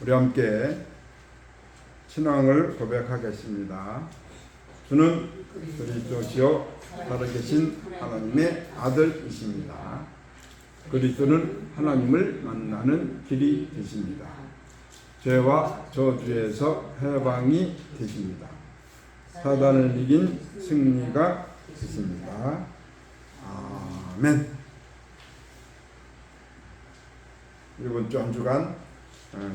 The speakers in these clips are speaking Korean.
우리 함께 신앙을 고백하겠습니다. 주는 그리스도시요 살아계신 하나님의 아들이십니다. 그리스도는 하나님을 만나는 길이 되십니다. 죄와 저주에서 해방이 되십니다. 사단을 이긴 승리가 되십니다. 아멘. 이번 주 한 주간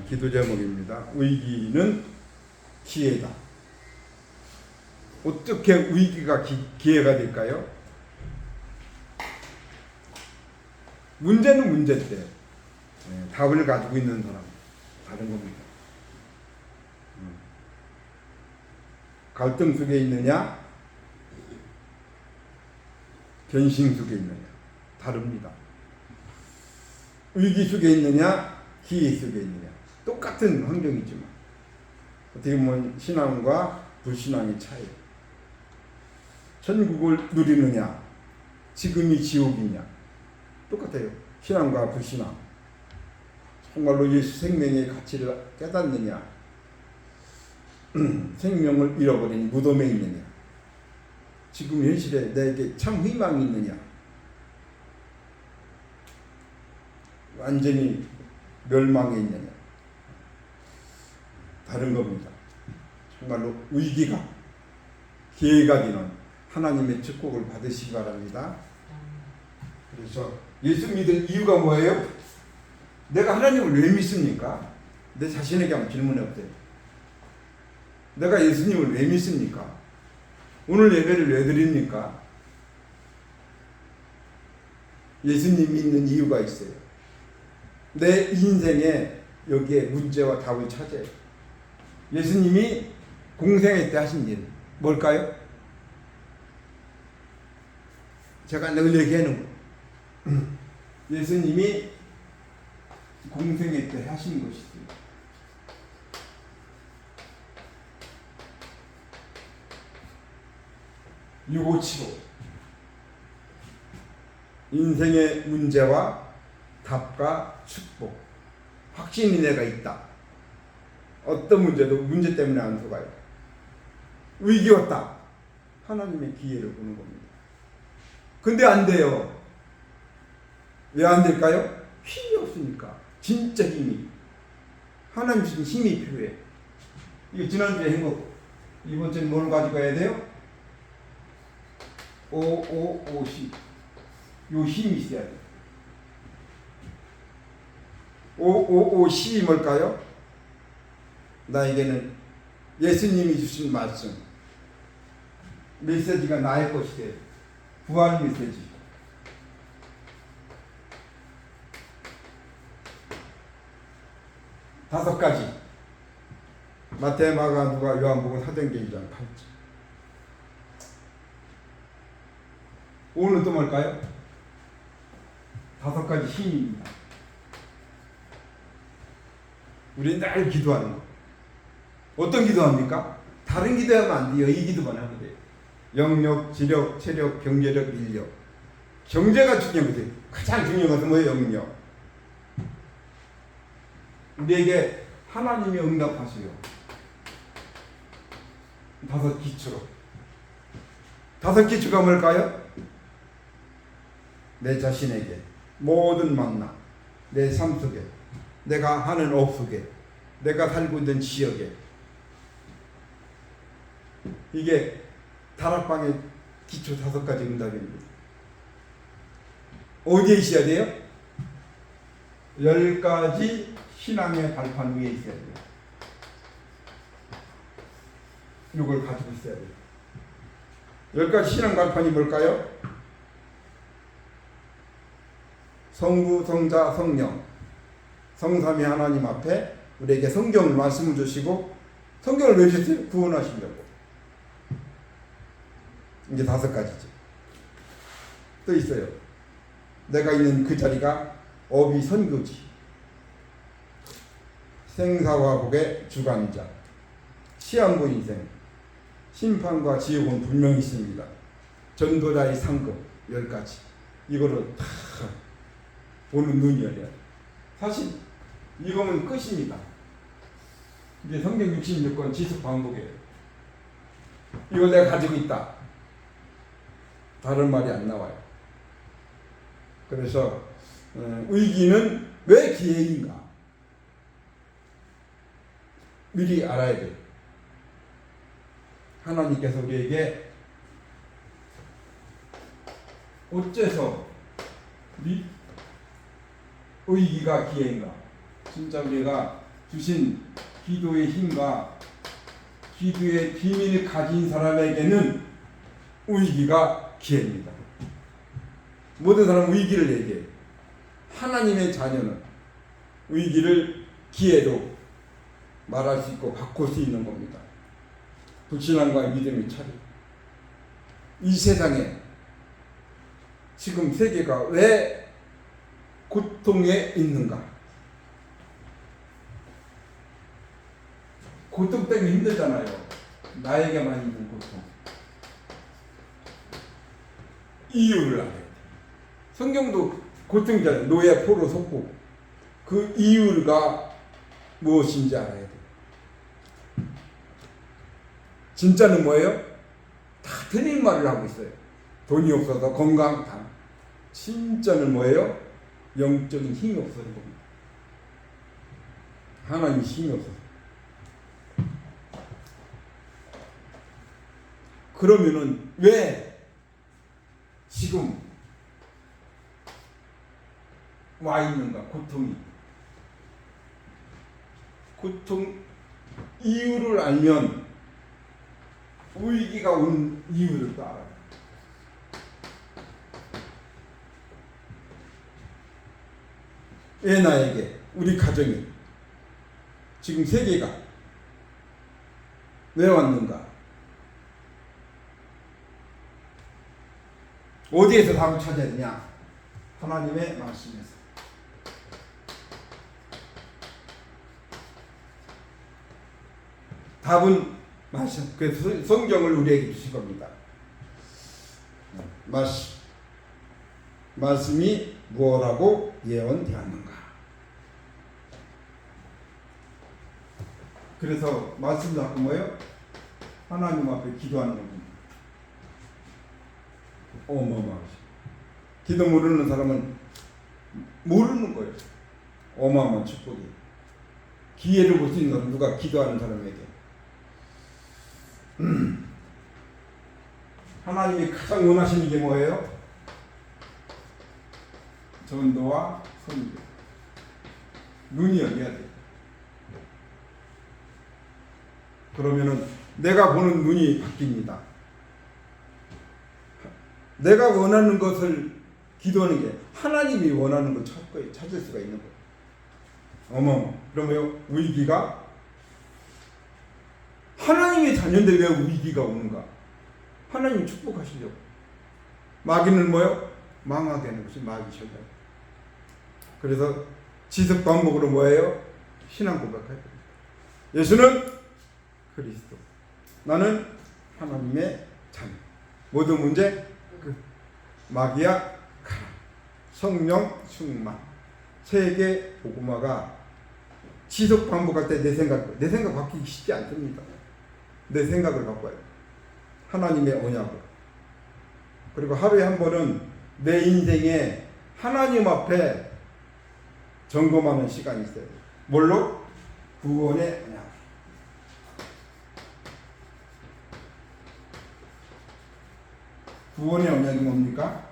기도 제목입니다. 위기는 기회다. 어떻게 위기가 기회가 될까요? 문제는 문제인데 답을 가지고 있는 사람 다른 겁니다. 갈등 속에 있느냐 견심 속에 있느냐 다릅니다. 위기 속에 있느냐 기회 속에 있느냐 똑같은 환경이지만 어떻게 보면 신앙과 불신앙의 차이. 천국을 누리느냐 지금이 지옥이냐 똑같아요. 신앙과 불신앙. 정말로 예수 생명의 가치를 깨닫느냐 생명을 잃어버린 무덤에 있느냐 지금 현실에 내게 참 희망이 있느냐 완전히 멸망에 있느냐 다른 겁니다. 정말로 위기가 기회가 되는 하나님의 축복을 받으시기 바랍니다. 그래서 예수 믿을 이유가 뭐예요? 내가 하나님을 왜 믿습니까? 내 자신에게 한번 질문해 보세요. 내가 예수님을 왜 믿습니까? 오늘 예배를 왜 드립니까? 예수님 믿는 이유가 있어요. 내 인생에 여기에 문제와 답을 찾아요. 예수님이 공생애 때 하신 일 뭘까요? 제가 늘 얘기하는 거. 예수님이 공생애 때 하신 것이 있어요. 유고치로 인생의 문제와 답과 축복 확신이 내가 있다. 어떤 문제도 문제 때문에 안 속아요. 위기 왔다. 하나님의 기회를 보는 겁니다. 근데 안 돼요. 왜 안 될까요? 힘이 없으니까. 진짜 힘이. 하나님 주신 힘이 필요해. 이거 지난주에 행복. 이번 주에 뭘 가지고 가야 돼요? 550. 요 힘이 있어야 돼요. 550이 뭘까요? 나에게는 예수님이 주신 말씀. 메시지가 나의 것이 돼요. 부활 메시지. 다섯 가지. 마태, 마가, 누가, 요한복음, 사도행전 1장 8절. 오늘은 또 뭘까요? 다섯 가지 힘입니다. 우리는 늘 기도하는 거. 어떤 기도합니까? 다른 기도하면 안 돼요. 이 기도만 하면 돼요. 영력, 지력, 체력, 경제력, 인력. 경제가 중요한 거죠. 가장 중요한 것은 뭐예요? 영력. 우리에게 하나님이 응답하세요. 다섯 기초로. 다섯 기초가 뭘까요? 내 자신에게 모든 만남, 내 삶 속에, 내가 하는 업 속에, 내가 살고 있는 지역에. 이게 다락방의 기초 다섯 가지 응답입니다. 어디에 있어야 돼요? 10가지 신앙의 발판 위에 있어야 돼요. 이걸 가지고 있어야 돼요. 10가지 신앙 발판이 뭘까요? 성부, 성자, 성령. 성삼위 하나님 앞에 우리에게 성경을 말씀을 주시고 성경을 왜 주세요? 구원하시려고. 이게 다섯 가지죠. 또 있어요. 내가 있는 그 자리가 어비 선교지. 생사화복의 주관자. 시한부 인생. 심판과 지옥은 분명히 있습니다. 전도자의 상급 10가지. 이거를 다 보는 눈이 열려요. 사실 이거면 끝입니다. 이게 성경 66권 지속 반복이에요. 이걸 내가 가지고 있다. 다른 말이 안 나와요. 그래서 위기는 왜 기회인가? 미리 알아야 돼요. 하나님께서 우리에게 어째서 위기가 기회인가? 진짜 우리가 주신 기도의 힘과 기도의 비밀을 가진 사람에게는 위기가 기회입니다. 모든 사람은 위기를 얘기해요. 하나님의 자녀는 위기를 기회로 말할 수 있고 바꿀 수 있는 겁니다. 불신앙과 믿음의 차이. 이 세상에 지금 세계가 왜 고통에 있는가? 고통 때문에 힘들잖아요. 나에게만 있는 고통. 이유를 알아야 돼. 성경도 고통이잖아요. 노예 포로 속고 그 이유가 무엇인지 알아야 돼. 진짜는 뭐예요? 다 틀린 말을 하고 있어요. 돈이 없어서 건강 다. 진짜는 뭐예요? 영적인 힘이 없어서 겁니다. 하나님 힘이 없어서. 그러면은 왜 지금 와 있는가? 고통이. 고통 이유를 알면 위기가 온 이유를 또 알아요. 왜 나에게, 우리 가정이, 지금 세계가 왜 왔는가? 어디에서 답을 찾아야 되냐? 하나님의 말씀에서. 답은 말씀. 그래서 성경을 우리에게 주신 겁니다. 말씀이 무엇라고 예언되었는가? 그래서 말씀이 자꾸 뭐예요? 하나님 앞에 기도하는 겁니다. 어마어마하죠. 기도 모르는 사람은 모르는 거예요. 어마어마한 축복이. 기회를 볼 수 있는 건 누가 기도하는 사람에게. 하나님이 가장 원하시는 게 뭐예요? 전도와 선교. 눈이 열려야 돼. 그러면은 내가 보는 눈이 바뀝니다. 내가 원하는 것을 기도하는 게 하나님이 원하는 걸 찾을 수가 있는 거예요. 어머, 그러면 위기가 하나님의 자녀인데 왜 위기가 오는가? 하나님 축복하시려고. 마귀는 뭐예요? 망하게 하는 것이 마귀 전략. 그래서 지속 반복으로 뭐예요? 신앙 고백해야 됩니다. 예수는 그리스도. 나는 하나님의 자녀. 모든 문제 마귀야 가라. 성령 충만. 세계 복음화가 지속 반복할 때 내 생각 바뀌기 쉽지 않습니다. 내 생각을 바꿔야 돼. 하나님의 언약으로. 그리고 하루에 한 번은 내 인생에 하나님 앞에 점검하는 시간이 있어요. 뭘로? 구원의 언약. 구원의 언약이 뭡니까?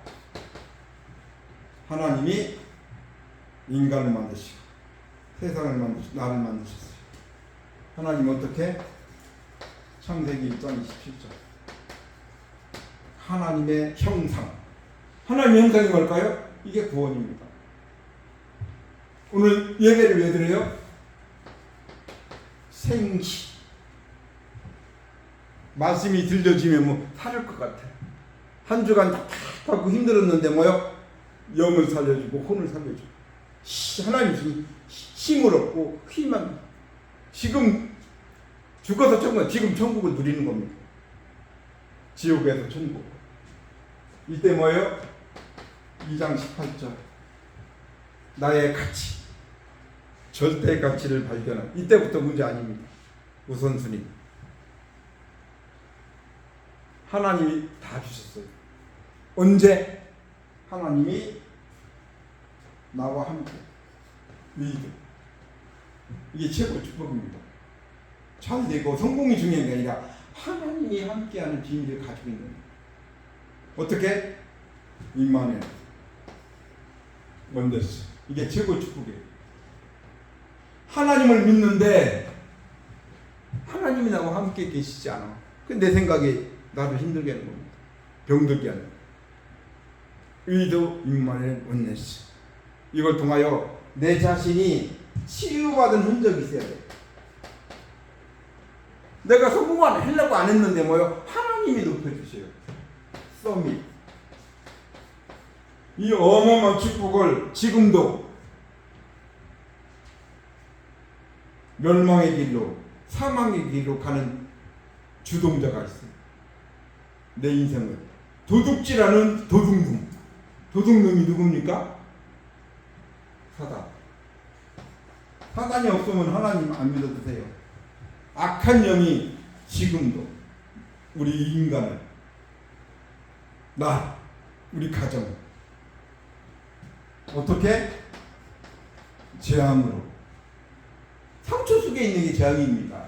하나님이 인간을 만드시고 세상을 만드시고 나를 만드셨어요. 하나님 어떻게? 창세기 1장 27절. 하나님의 형상. 하나님의 형상이 뭘까요? 이게 구원입니다. 오늘 예배를 왜 드려요? 생시. 말씀이 들려지면 뭐 살을 것 같아. 한 주간 답답하고 힘들었는데 뭐요? 영을 살려주고 혼을 살려주고. 하나님 힘을 얻고 희망. 지금 죽어서 천국, 지금 천국을 누리는 겁니다. 지옥에서 천국. 이때 뭐예요? 2장 18절. 나의 가치, 절대 가치를 발견한. 이때부터 문제 아닙니다. 우선순위. 하나님이 다 주셨어요. 언제? 하나님이 나와 함께. 위드. 이게 최고 축복입니다. 잘 되고 성공이 중요한 게 아니라 하나님이 함께하는 비밀을 가지고 있는 거예요. 어떻게? 임마누엘 원더스. 이게 최고 축복이에요. 하나님을 믿는데 하나님이 나와 함께 계시지 않아. 내 생각에 나를 힘들게 하는 겁니다. 병들게 하는 거예요. 위드 임마누엘 원더스. 이걸 통하여 내 자신이 치유받은 흔적이 있어야 돼. 내가 성공하려고 안 했는데 뭐요? 하나님이 높여주세요. 썸이. 이 어마어마한 축복을 지금도 멸망의 길로, 사망의 길로 가는 주동자가 있어요. 내 인생을. 도둑질하는 도둑놈. 도둑놈이 누굽니까? 사단. 사단이 없으면 하나님 안 믿어도 돼요. 악한 영이 지금도 우리 인간을, 나, 우리 가정 어떻게? 재앙으로. 상처 속에 있는 게 재앙입니다.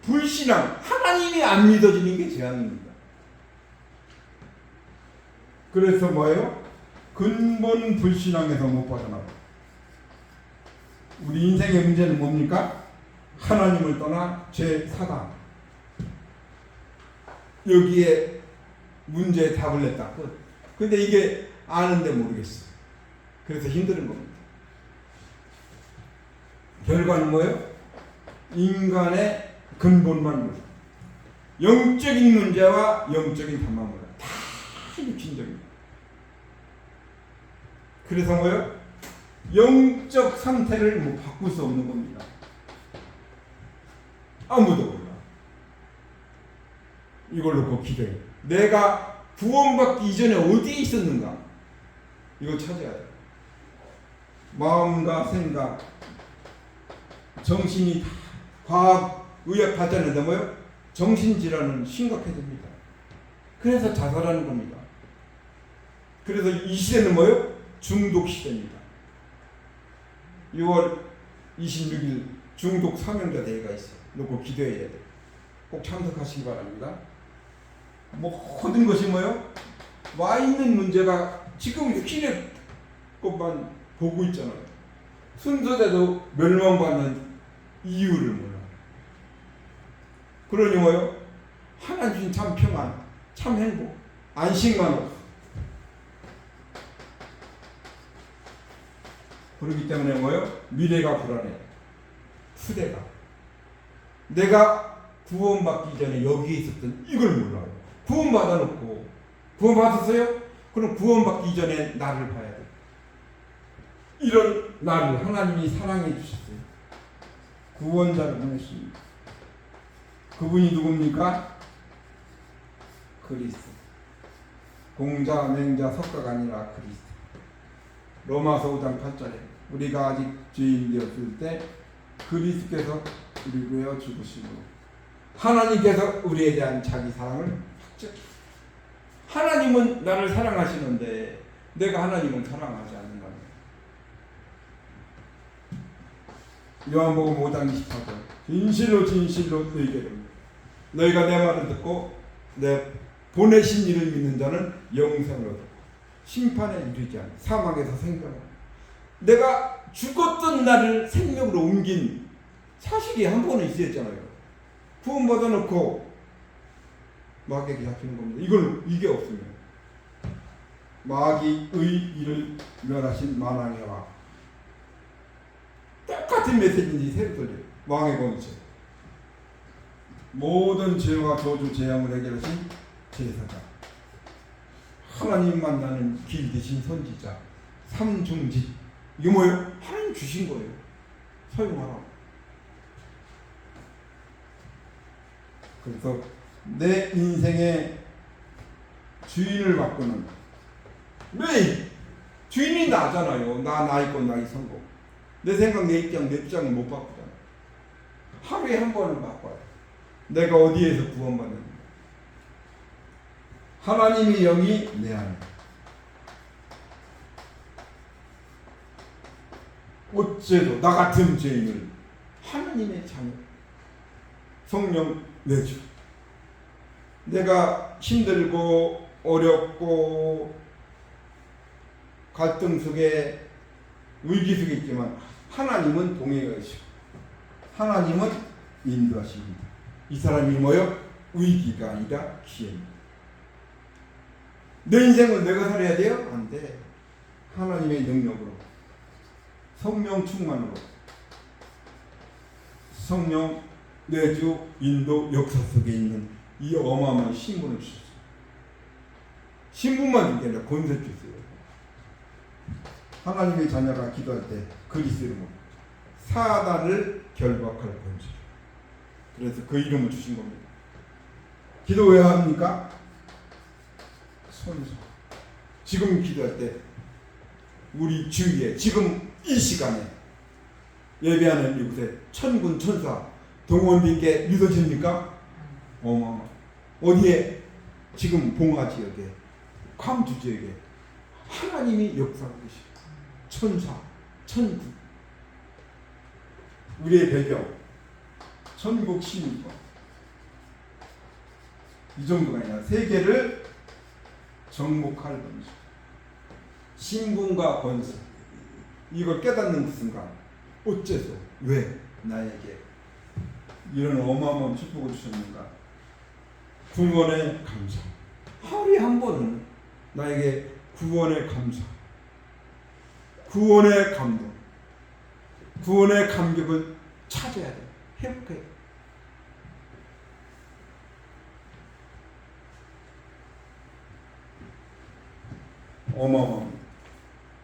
불신앙, 하나님이 안 믿어지는 게 재앙입니다. 그래서 뭐예요? 근본 불신앙에서 못 빠져나가요. 우리 인생의 문제는 뭡니까? 하나님을 떠나 죄 사단. 여기에 문제에 답을 냈다. 근데 이게 아는데 모르겠어. 그래서 힘든 겁니다. 결과는 뭐예요? 인간의 근본만 몰라. 영적인 문제와 영적인 답만 몰라. 다 육신적입니다. 그래서 뭐예요? 영적 상태를 뭐 바꿀 수 없는 겁니다. 아무도 몰라. 이걸 놓고 기도해. 내가 구원받기 이전에 어디에 있었는가? 이거 찾아야 돼. 마음과 생각, 정신이 다 과학, 의학 발전인데 뭐예요? 정신질환은 심각해집니다. 그래서 자살하는 겁니다. 그래서 이 시대는 뭐예요? 중독 시대입니다. 6월 26일 중독 사명자 대회가 있어요. 놓고 기도해야 돼. 꼭 참석하시기 바랍니다. 모든 것이 뭐예요? 와 있는 문제가 지금 육신의 것만 보고 있잖아요. 순서대로 멸망받는 이유를 몰라. 그러니 뭐예요? 하나님 주신 참 평안, 참 행복, 안식만 없어. 그렇기 때문에 뭐예요? 미래가 불안해. 후대가. 내가 구원받기 전에 여기에 있었던 이걸 몰라요. 구원받아놓고 구원받았어요? 그럼 구원받기 전에 나를 봐야 돼. 이런 나를 하나님이 사랑해 주셨어요. 구원자를 보내십니다. 그분이 누굽니까? 그리스도. 공자, 맹자, 석가가 아니라 그리스도. 로마서 5장 8절에 우리가 아직 죄인 되었을 때 그리스도께서 우리 위하여 죽으시고 하나님께서 우리에 대한 자기 사랑을 확증. 하나님은 나를 사랑하시는데 내가 하나님은 사랑하지 않는다. 요한복음 5장 28절 진실로 진실로 너희에게 이르노니 너희가 내 말을 듣고 내 보내신 이를 믿는 자는 영생을 얻고 심판에 이르지 않아 사망에서 생명을. 내가 죽었던 나를 생명으로 옮긴 사실이 한 번은 있었잖아요. 구원받아 놓고 마귀에게 잡히는 겁니다. 이게 없으면 마귀의 일을 멸하신 만왕의 왕. 똑같은 메시지인지 새로 들려요. 왕의 권세. 모든 죄와 저주 재앙을 해결하신 제사장. 하나님 만나는 길 대신 선지자. 삼중직. 이게 뭐예요? 하나님 주신 거예요. 사용하라고. 그래서 내 인생의 주인을 바꾸는, 왜? 주인이 나잖아요. 나 있고 나의 성공. 내 생각, 내 입장, 내 주장을 못 바꾸잖아. 하루에 한 번은 바꿔요. 내가 어디에서 구원받는가? 하나님의 영이 내 안에. 어째도 나 같은 죄인을 하나님의 자녀, 성령 내주. 내가 힘들고 어렵고 갈등 속에 위기 속에 있지만 하나님은 동행하시고 하나님은 인도하십니다. 이 사람이 뭐요? 위기가 아니라 기회입니다. 내 인생을 내가 살아야 돼요? 안 돼. 하나님의 능력으로, 성령 충만으로, 성령 내주 인도 역사 속에 있는 이 어마어마한 신분을 주셨어요. 신분만 준 게 아니라 권세 주셨어요. 하나님의 자녀가 기도할 때 그리스도 이름으로 사단을 결박할 권세. 그래서 그 이름을 주신 겁니다. 기도 왜 합니까? 손수. 지금 기도할 때 우리 주위에 지금 이 시간에 예배하는 이곳에 천군 천사 동원된 게 믿어집니까? 어마어마. 어디에? 지금 봉화 지역에, 광주 지역에 하나님이 역사하고 계시고 천사, 천군. 우리의 배경 천국 시민권. 이 정도가 아니라 세계를 정복할 권세, 신분과 권세. 이걸 깨닫는 순간 어째서 왜 나에게 이런 어마어마한 축복을 주셨는가? 구원의 감사. 하루에 한 번은 나에게 구원의 감사, 구원의 감동, 구원의 감격을 찾아야 돼. 회복해야 돼. 어마어마합니다.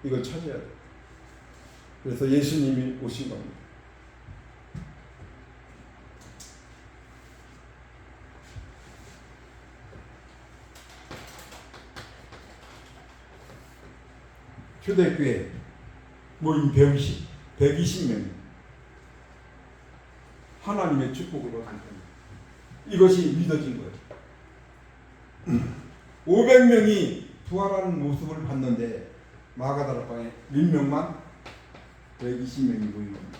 이걸 찾아야 돼. 그래서 예수님이 오신 겁니다. 초대교회 모인 120명이 하나님의 축복을 받은 겁니다. 이것이 믿어진 거예요. 500명이 부활하는 모습을 봤는데 마가다락방에 몇 명만? 120명이 모인 겁니다.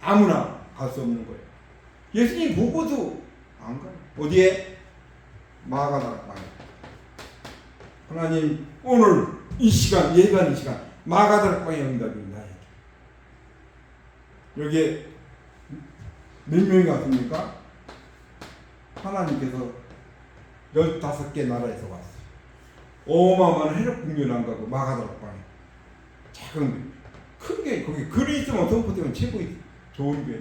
아무나 갈 수 없는 거예요. 예수님 보고도 안 가요. 어디에? 마가다락방에. 하나님 오늘 이 시간, 예배하는 시간 마가다락방에 응답이 나에게. 여기에 몇 명이 왔습니까? 하나님께서 15개 나라에서 왔어요. 어마어마한 해력 국면한 가고 마가다락방에 작은 크게 거기 글이 있으면 선포되면 최고의 좋은 교회.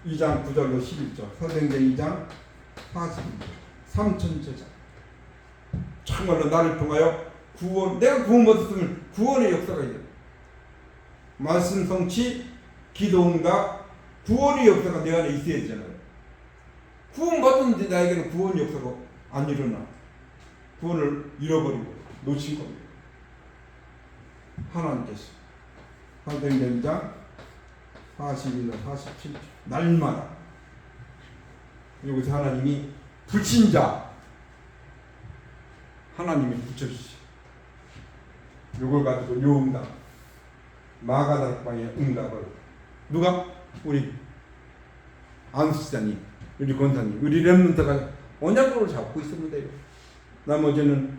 2장 9절로 11절 사도행전 2장 41절 3천 제자. 정말로 나를 통하여 구원, 내가 구원받았으면 구원의 역사가 있어요. 말씀 성취, 기도응답, 구원의 역사가 내 안에 있어야 되잖아요. 구원받았는데 나에게는 구원 역사가 안 일어나. 구원을 잃어버리고 놓친 겁니다. 하나님께서 사도행전 2장 41절 47절 날마다 여기서 하나님이 불신자 하나님이 붙여주시. 이걸 가지고 요 응답 마가다락방의 응답을 누가? 우리 안수사님, 우리 권사님, 우리 렘넌트가 언약으로 잡고 있으면 돼요. 나머지는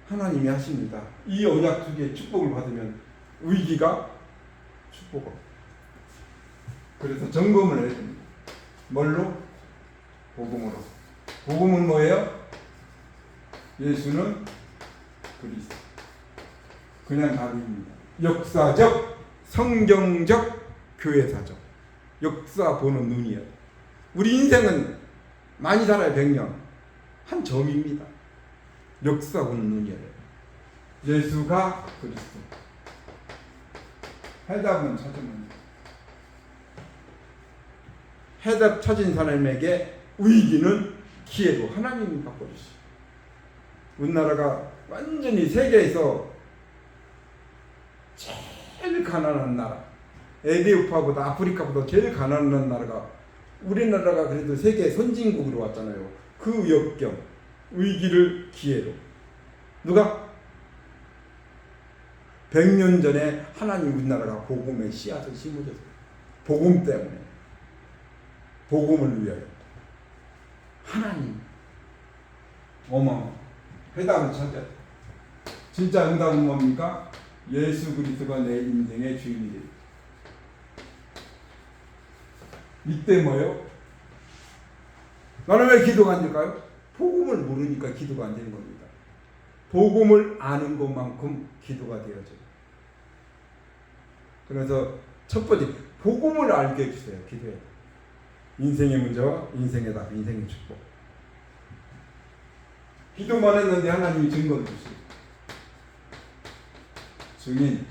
하나님이 하십니다. 이 언약 속에 축복을 받으면 위기가 축복을. 그래서 점검을 해야 됩니다. 뭘로? 복음으로. 복음은 뭐예요? 예수는 그리스도. 그냥 답입니다. 역사적, 성경적, 교회사적. 역사 보는 눈이에요. 우리 인생은 많이 살아야 100년. 한 점입니다. 역사 보는 눈이에요. 예수가 그리스도. 해답은 찾으면 해답 찾은 사람에게 위기는 기회로 하나님이 바꿔주시죠. 우리나라가 완전히 세계에서 제일 제일 가난한 나라, 에디오파보다 아프리카보다 제일 가난한 나라가 우리나라가 그래도 세계 선진국으로 왔잖아요. 그 역경, 위기를 기회로 누가 100년 전에 하나님 우리나라가 복음의 씨앗을 심어줬어요. 복음 때문에, 복음을 위하여 하나님 해답을 찾아야 돼. 진짜 응답은 뭡니까? 예수 그리스도가 내 인생의 주인이 돼. 이때 뭐요? 나는 왜 기도가 안 될까요? 복음을 모르니까 기도가 안 되는 겁니다. 복음을 아는 것만큼 기도가 되어져요. 그래서 첫 번째 복음을 알게 해주세요. 기도해. 인생의 문제와 인생의 답, 인생의 축복. 기도만 했는데 하나님이 증거를 주시고 증인.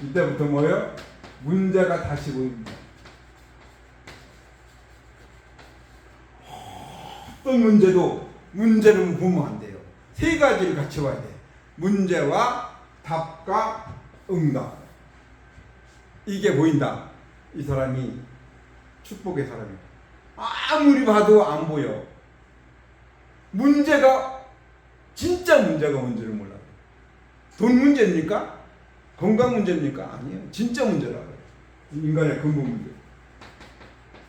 이때부터 뭐예요? 문제가 다시 보입니다. 어떤 문제도 문제는 보면 안 돼요. 세 가지를 같이 봐야 돼. 문제와 답과 응답. 이게 보인다. 이 사람이 축복의 사람이에요. 아무리 봐도 안 보여. 문제가 진짜 문제가 뭔지를 몰라요. 돈 문제입니까? 건강 문제입니까? 아니에요. 진짜 문제라고요. 인간의 근본 문제.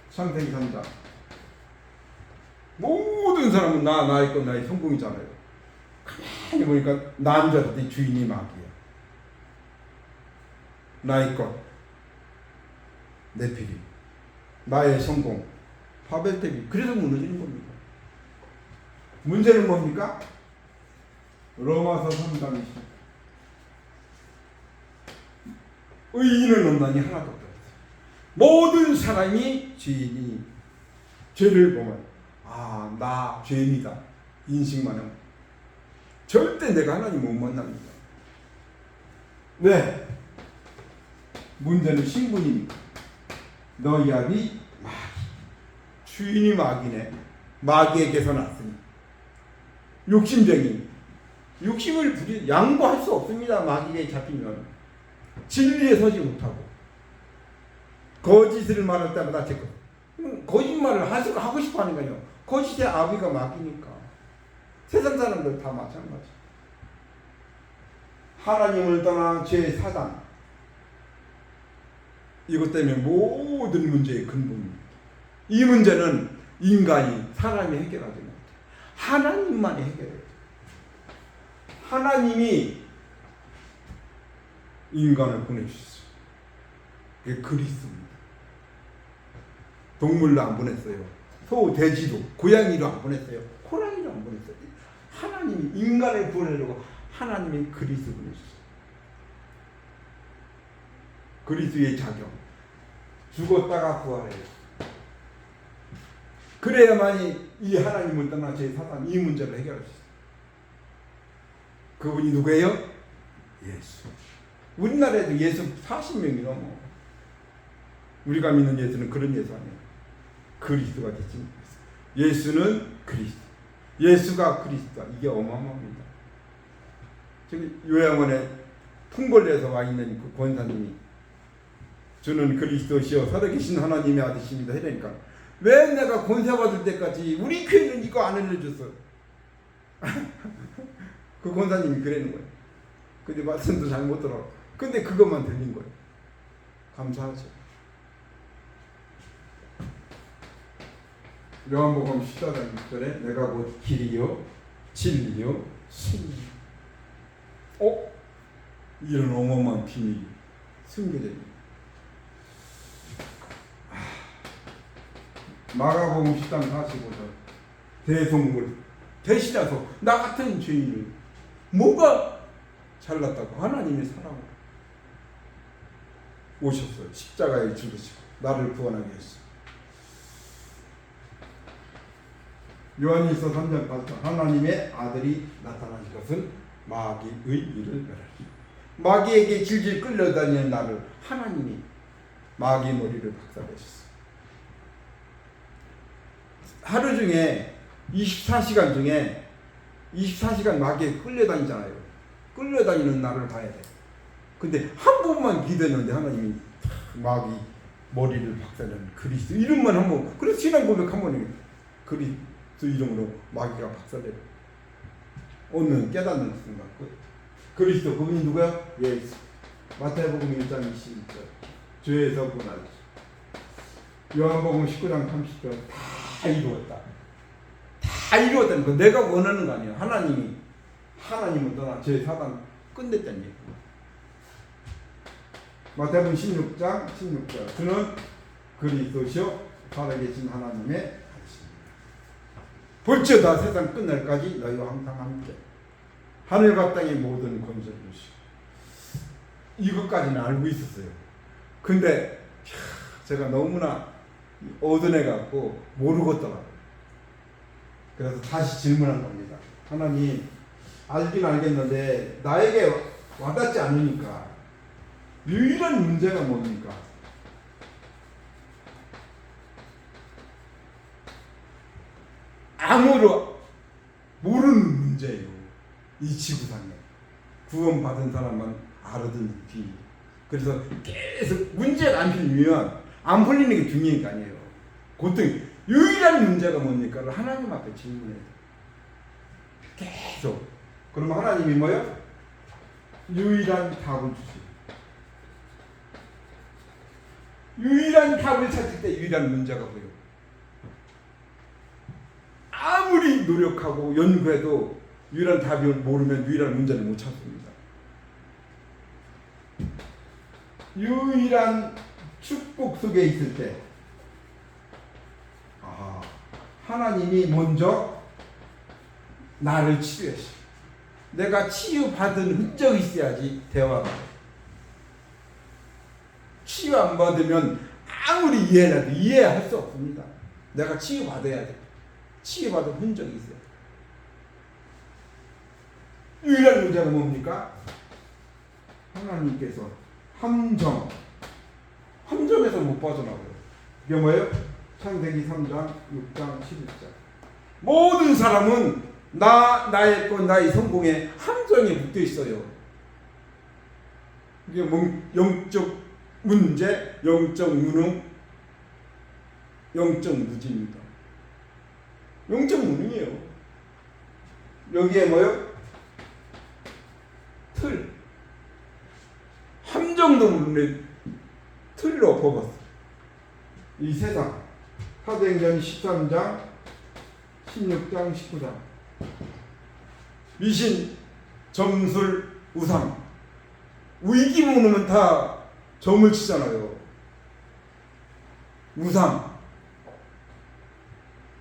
창세기 3장. 모든 사람은 나의 것, 나의 성공이잖아요. 가만히 보니까 나인 줄 알았더니 주인이 마귀야. 나의 것, 네피림. 나의 성공, 바벨탑이. 그래서 무너지는 겁니다. 문제는 뭡니까? 로마서 3장 20. 의인은 없나니 하나도 없다. 모든 사람이 죄인이 죄를 보면 나 죄인이다 인식만 하면 절대 내가 하나님 못 만납니다. 왜? 문제는 신분입니다. 너희 아비 마귀. 주인이 마귀네. 마귀에게서 났으니 욕심쟁이. 욕심을 부리 양보할 수 없습니다. 마귀에 잡히면 진리에 서지 못하고 거짓을 말할 때마다 제 거짓말을 하고 싶어 하는 거예요. 거짓의 아비가 마귀니까. 세상 사람들 다 마찬가지. 하나님을 떠난 죄의 사단. 이것 때문에 모든 문제의 근본입니다. 이 문제는 인간이, 사람이 해결하지 못해요. 하나님만이 해결해요. 하나님이 인간을 보내주셨어요. 그게 그리스도입니다. 동물로 안 보냈어요. 소, 돼지도, 고양이도 안 보냈어요. 호랑이도 안 보냈어요. 하나님이 인간을 구원하려고 하나님이 그리스도 보내주셨어요. 그리스도의 자격. 죽었다가 부활해요. 그래야만이 이 하나님을 떠나 제 사단 이 문제를 해결할 수 있어요. 그분이 누구예요? 예수. 우리나라에도 예수 40명이 넘어. 우리가 믿는 예수는 그런 예수 아니에요. 그리스도가 됐지. 예수는 그리스도. 예수가 그리스도다. 이게 어마어마합니다. 지금 요양원에 풍벌에서 와 있는 그 권사님이 주는 그리스도시여 살아계신 하나님의 아들입니다. 이러니까 왜 내가 권세 받을 때까지 우리 교회는 이거 안 알려줬어? 그 권사님이 그러는 거예요. 근데 말씀도 잘 못 들어. 근데 그것만 들린 거예요. 감사하죠. 요한복음 14장 6절에 내가 곧 길이요 진리요 생명이요. 이런 어마어마한 비밀이 숨겨져 있는. 마가복음 10장 45절 대성물 대신하소 나 같은 죄인을 뭐가 잘났다고 하나님의 사랑으로 오셨어요. 십자가에 죽으시고 나를 구원하기 위해서. 요한일서 3장 8절 하나님의 아들이 나타나신 것은 마귀의 일을 멸하리. 마귀에게 질질 끌려다니는 나를 하나님이 마귀 머리를 박살내셨어요. 하루 중에 24시간 중에 24시간 마귀에 끌려다니잖아요. 끌려다니는 나를 봐야 돼. 근데 한 번만 기도했는데 하나님이 막 이 머리를 박살내는 그리스도 이름만 한번, 그래서 신앙 고백 한 번에 그리스도 이름으로 마귀가 박살내요. 오늘 깨닫는 순간 그리스도 그분이 누구야? 예수. 마태복음 1장 21절 죄에서 구원하시. 요한복음 19장 30절 다 이루었다. 다 이루었다는 거. 내가 원하는 거 아니야. 하나님은 떠나 죄 사단 끝냈다는 얘기. 마태복음 16장 16절 주는 그리스도시요 살아계신 하나님의 같이입니다. 볼지어다 세상 끝날까지 너희와 항상 함께 하늘과 땅의 모든 권세를 주시고. 이것까지는 알고 있었어요. 근데 제가 너무나 어두뇌갖고 모르겠더라고요. 그래서 다시 질문한 겁니다. 하나님, 알긴 알겠는데 나에게 와닿지 않으니까 유일한 문제가 뭡니까? 아무로 모르는 문제예요. 이 지구상에 구원받은 사람만 알아듣는 비밀. 그래서 계속 문제가 안 풀리면 안 풀리는 게 중요한 게 아니에요. 고통 유일한 문제가 뭡니까를 하나님 앞에 질문해야 돼요. 계속. 그러면 하나님이 뭐요? 유일한 답을 주시고, 유일한 답을 찾을 때 유일한 문제가 보여. 아무리 노력하고 연구해도 유일한 답을 모르면 유일한 문제를 못 찾습니다. 유일한 축복 속에 있을 때 하나님이 먼저 나를 치유하시. 내가 치유받은 흔적이 있어야지 대화가 돼. 치유 안 받으면 아무리 이해를 해도 이해할 수 없습니다. 내가 치유받아야 돼. 치유받은 흔적이 있어요. 유일한 문제가 뭡니까? 하나님께서 함정에서 못 빠져나와요. 이게 뭐예요? 창세기 3장 6장 11절 모든 사람은 나의 것, 나의 성공에 함정에 묶여 있어요. 이게 영적 문제, 영적 무능, 영적 무지입니다. 영적 무능이에요. 여기에 뭐요? 틀. 함정도 모르는 틀로 엎어봤어. 이 세상. 사도행전 13장, 16장, 19장. 미신, 점술, 우상. 위기 모으면 다 점을 치잖아요. 우상.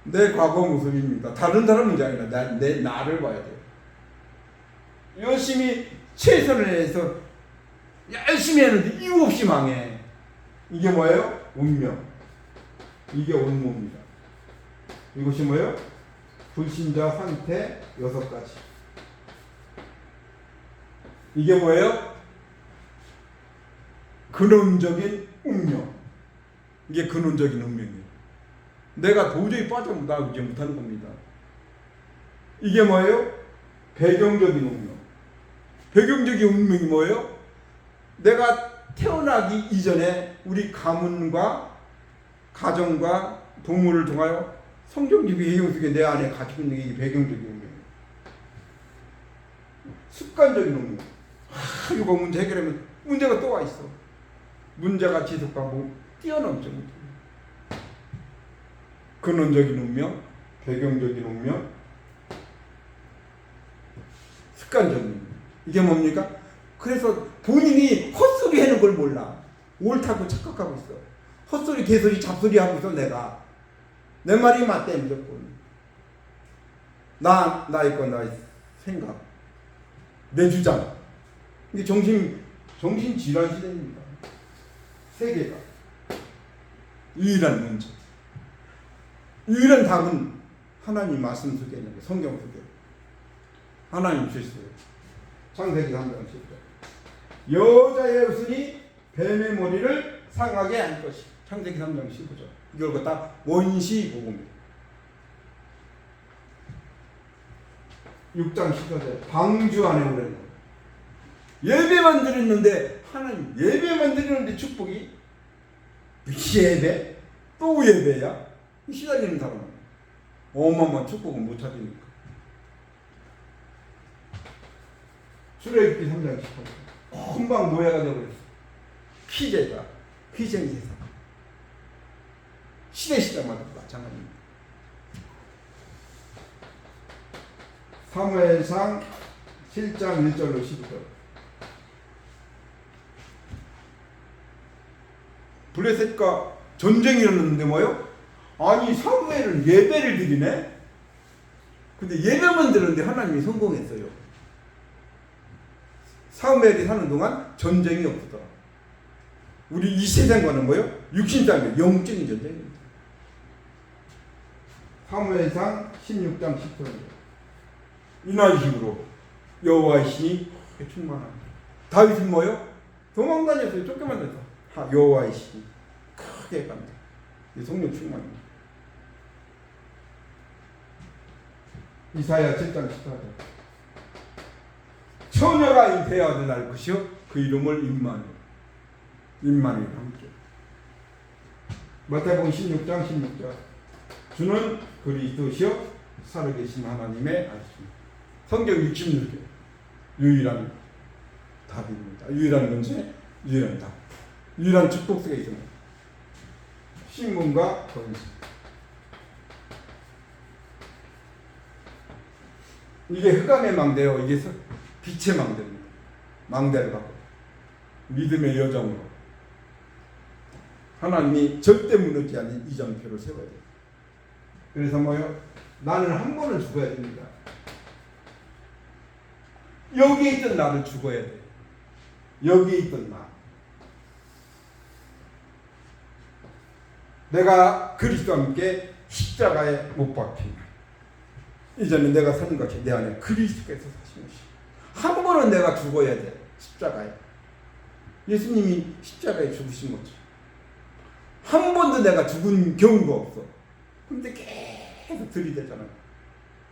내 과거 모습입니다. 다른 사람 문제 아니라 나를 봐야 돼요. 열심히 최선을 해서 열심히 했는데 이유 없이 망해. 이게 뭐예요? 운명. 이게 온몸입니다. 이것이 뭐예요? 불신자 상태 6가지. 이게 뭐예요? 근원적인 운명. 이게 근원적인 운명이에요. 내가 도저히 빠져나오지 못하는 겁니다. 이게 뭐예요? 배경적인 운명. 배경적인 운명이 뭐예요? 내가 태어나기 이전에 우리 가문과 가정과 동물을 통하여 성경적 배경 속에 내 안에 가지고 있는 게 배경적인 운명이에요. 습관적인 운명. 이거 문제 해결하면 문제가 또 와 있어. 문제가 지속하고 뛰어넘지 못해. 근원적인 운명, 배경적인 운명, 습관적인 운명. 이게 뭡니까? 그래서 본인이 헛소리 하는 걸 몰라. 옳다고 착각하고 있어. 헛소리, 개소리, 잡소리 하고 있어. 내 말이 맞대 무조건. 나의 거, 나의 생각, 내 주장. 이게 정신질환 시대입니다. 세계가. 유일한 문제. 유일한 답은 하나님 말씀 속에 있는 게 성경 속에. 하나님 주셨어요. 창세기 3장 10절. 여자의 웃으니 뱀의 머리를 상하게 할 것이. 창세기 3장 15절. 이걸 다 원시복음입니다. 6장 14절. 방주 안에 오래는 예배만 드렸는데 하나님 예배만 드리는데 축복이 예배? 또 예배야? 시달리는 사람은 어마어마한 축복은 못 찾으니까. 출애굽기 3장 18절 금방 노예가 되어버렸어. 피제사, 희생제사 시대마다 마찬가지입니다. 사무엘상 7장 1절로 12절 블레셋과 전쟁이 일어났는데 뭐요? 아니 사무엘은 예배를 드리네? 근데 예배만 드렸는데 하나님이 성공했어요. 사무엘이 사는 동안 전쟁이 없었더라. 우리 이 세상과는 뭐요? 육신상의 영적인 전쟁입니다. 사무엘상 16장 10절 이날 이후로 여호와의 신이 충만합니다. 다윗은 뭐요? 도망다녔어요. 쫓겨만 다녔어. 여호와의 신이 크게 갑니다. 성령 충만입니다. 이사야 7장 14절 처녀가 잉태하여 날 것이요 그 이름을 임마누엘 함께. 마태복음 16장 16절 주는 그리스도시요 살아계신 하나님의 아들입니다. 성경 66개 유일한 답입니다. 유일한 문제, 유일한 답, 유일한 축복 속에 있습니다. 신문과 권세. 이게 흑암의 망대요. 이게 빛의 망대입니다. 망대를 갖고 믿음의 여정으로 하나님이 절대 무너지지 않는 이정표를 세워야 돼요. 그래서 뭐요? 나는 한 번은 죽어야 됩니다. 여기에 있던 나를 죽어야 돼. 여기에 있던 나. 내가 그리스도와 함께 십자가에 못 박힌 이제는 내가 사는 것이 내 안에 그리스도께서 사시는 것이. 한 번은 내가 죽어야 돼. 십자가에. 예수님이 십자가에 죽으신 거죠. 한 번도 내가 죽은 경우가 없어. 근데 계속 들이대잖아요.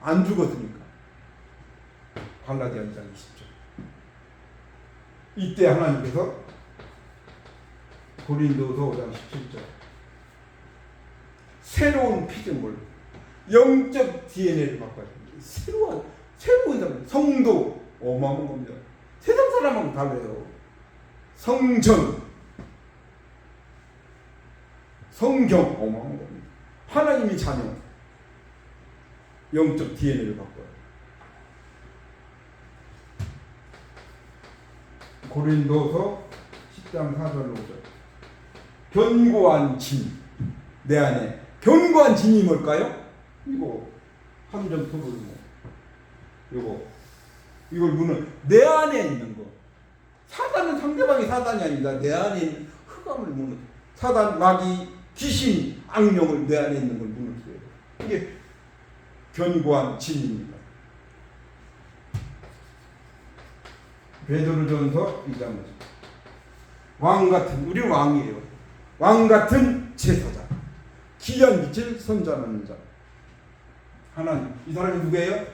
안 죽었으니까. 갈라디아 2장 20절. 이때 하나님께서 고린도서 5장 17절 새로운 피조물 영적 DNA를 바꿔야 됩니다. 새로운 사람 성도 어마어마한 겁니다. 세상 사람하고 달라요. 성전 성경 어마어마한 겁니다. 하나님이 자녀 영적 DNA를 바꿔요. 고린도서 10장 4절로 5절 견고한 진 내 안에 견고한 진이 뭘까요? 이거 함정 토를 이걸 무너 내 안에 있는 거. 사단은 상대방이 사단이 아닙니다. 내 안에 있는 흑암을 무너 사단 마귀 귀신 악령을 내 안에 있는 걸 무너뜨려요. 이게 견고한 진입니다. 베드로전서 2장 왕 같은 우리 왕이에요. 왕 같은 제사장 귀한 빛을 선전하는 자. 하나님 이 사람이 누구예요?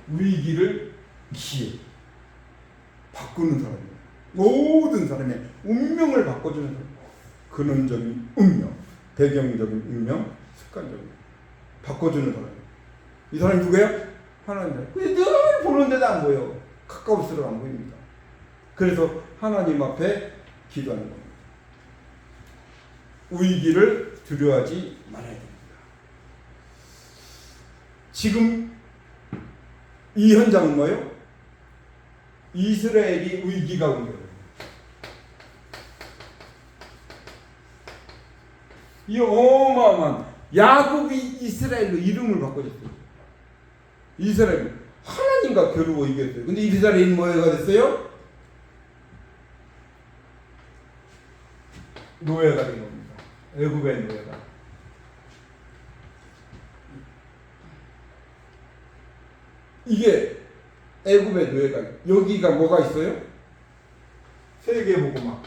위기를 기회 바꾸는 사람이에요. 모든 사람의 운명을 바꿔주는 사람. 근원적인 운명, 배경적인 운명, 습관적인 바꿔주는 사람이에요. 이 사람이 누구예요? 하나님이에요. 근데 늘 보는데도 안 보여. 가까울수록 안 보입니다. 그래서 하나님 앞에 기도하는 겁니다. 위기를 두려워하지 말아야 됩니다. 지금 이 현장은 뭐예요? 이스라엘이 위기가 온 거예요. 이 어마어마한 야곱이 이스라엘로 이름을 바꿔줬어요. 이스라엘 하나님과 겨루어 이겼어요. 근데 이스라엘이 뭐가 됐어요? 노예가 된 겁니다. 애굽의 노예가. 이게 애굽의 노예가 여기가 뭐가 있어요? 세계보고막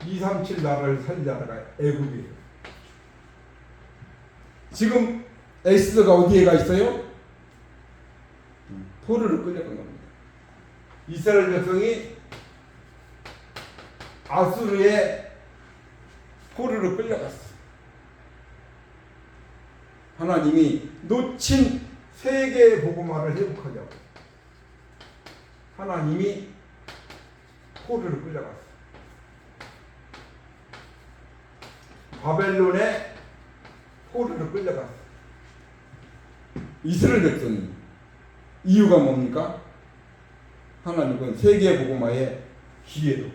237 나라를 살리다가 애굽이에요. 지금 에스더가 어디에 가 있어요? 포로로 끌려간 겁니다. 이스라엘 백성이 아수르의 포로로 끌려갔어. 하나님이 놓친 세계의 복음화를 회복하게 하고 하나님이 포로로 끌려갔어. 바벨론의 포로로 끌려갔어. 이스라엘 백성이. 이유가 뭡니까? 하나님은 세계 복음화의 기회로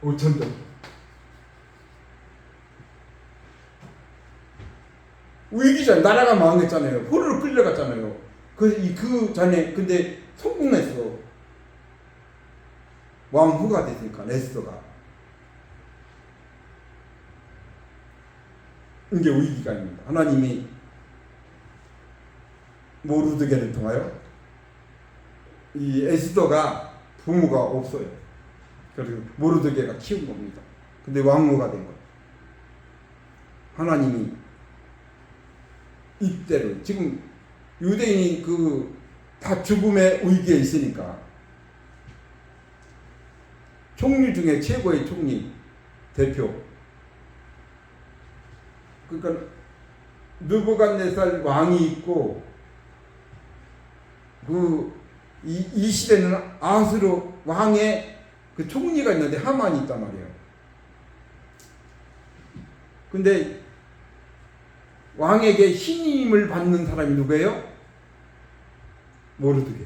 5천년 위기잖아요. 나라가 망했잖아요. 포로로 끌려갔잖아요. 그 전에 근데 성공했어. 왕후가 됐으니까 에스더가. 이게 위기가입니다. 하나님이 모르드게를 통하여 이 에스더가 부모가 없어요. 그리고 모르드게가 키운 겁니다. 근데 왕후가 된 거예요. 하나님이 이때를 지금 유대인이 다 죽음의 위기에 있으니까 총리 중에 최고의 총리 대표 그러니까 느부갓네살 왕이 있고 이 시대는 아수르 왕의 그 총리가 있는데 하만이 있단 말이에요. 근데 왕에게 신임을 받는 사람이 누구예요? 모르드게.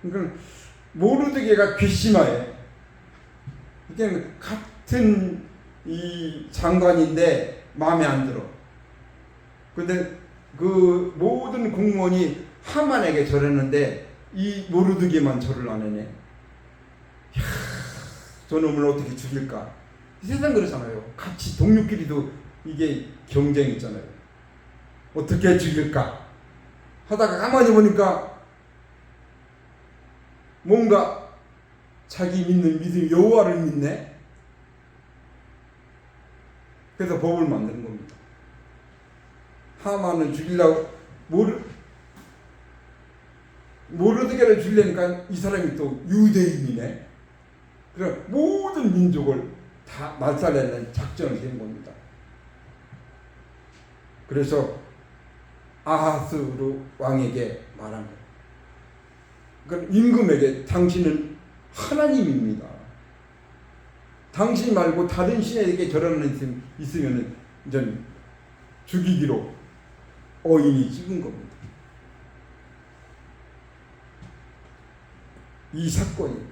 그러니까 모르드게가 괘씸해. 그러니까 같은 이 장관인데 마음에 안 들어. 근데 그 모든 공무원이 하만에게 절했는데 이 모르드게만 절을 안 해네. 이야, 저놈을 어떻게 죽일까? 세상 그렇잖아요. 같이 동료끼리도 이게 경쟁이 있잖아요. 어떻게 죽일까? 하다가 가만히 보니까 뭔가 자기 믿는 믿음 여호와를 믿네. 그래서 법을 만드는 겁니다. 하만을 죽이려고 모르드게를 죽이려니까 이 사람이 또 유대인이네. 그래서 모든 민족을 다 말살내는 작전을 한 겁니다. 그래서 아하스로 왕에게 말한 거예요. 그러니까 임금에게 당신은 하나님입니다. 당신 말고 다른 신에게 절하는 있으면 이제 죽이기로 어인이 찍은 겁니다. 이 사건이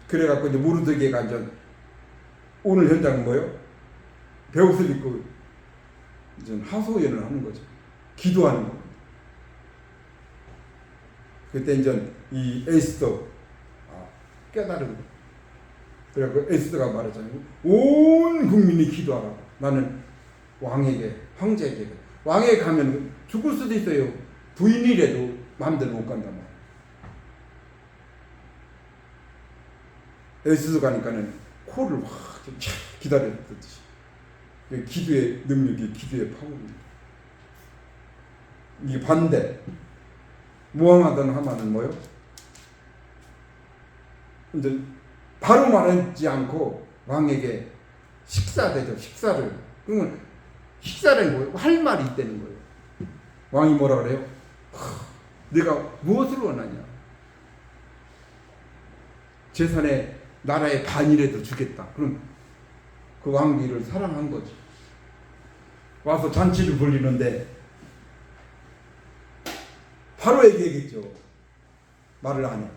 그래갖고 이제 모르드게가 이제 오늘 현장은 뭐예요? 베옷을 입고 이제 하소연을 하는 거죠. 기도하는 겁니다. 그때 이제 이 에스더 깨달은 거. 그래갖고 에스더가 말했잖아요. 온 국민이 기도하라고. 나는 왕에게, 황제에게. 왕에게 가면 죽을 수도 있어요. 부인이라도 마음대로 못 간단 말이에요. 에스더 가니까는 코를 확 기다렸듯이. 기도의 능력이 기도의 파워입니다. 이게 반대. 무함하던 하만은 뭐요? 이제 바로 말하지 않고 왕에게 식사되죠. 식사를. 그러면 식사는 뭐예요? 할 말이 있다는 거예요. 왕이 뭐라 그래요? 내가 무엇을 원하냐? 재산의 나라의 반이라도 주겠다. 그럼 그 왕비를 사랑한 거지. 와서 잔치를 벌리는데 바로 얘기했죠. 말을 안 해.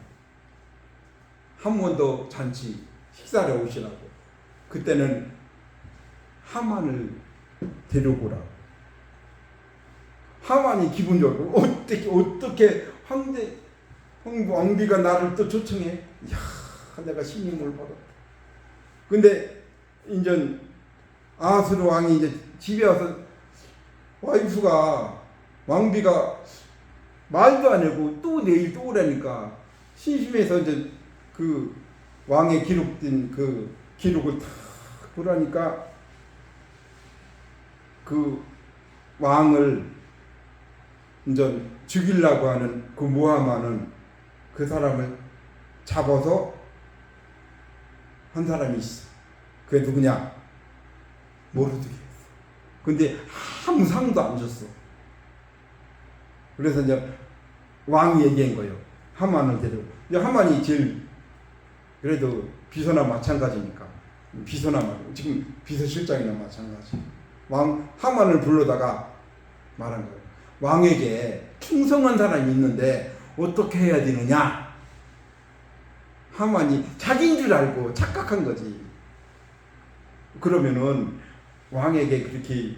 한 번 더 잔치 식사를 오시라고. 그때는 하만을 데려오라고. 하만이 기분 좋고 어떻게 왕비가 나를 또 초청해? 이야, 내가 신임을 받았다. 근데 이제 아하스르 왕이 이제 집에 와서 와이프가 왕비가 말도 안 하고 또 내일 또 오라니까 심심해서 이제 그 왕의 기록된 그 기록을 탁 보라니까 그 왕을 이제 죽이려고 하는 그 모하마는 그 사람을 잡아서 한 사람이 있어. 그게 누구냐? 모르드게였어. 근데 아무 상도 안 줬어. 그래서 이제 왕이 얘기한 거예요. 하만을 데리고. 이제 하만이 제일 그래도 비서나 마찬가지니까. 비서나 말고 지금 비서실장이나 마찬가지. 왕 하만을 불러다가 말한 거예요. 왕에게 충성한 사람이 있는데 어떻게 해야 되느냐? 하만이 자기인 줄 알고 착각한 거지. 그러면은 왕에게 그렇게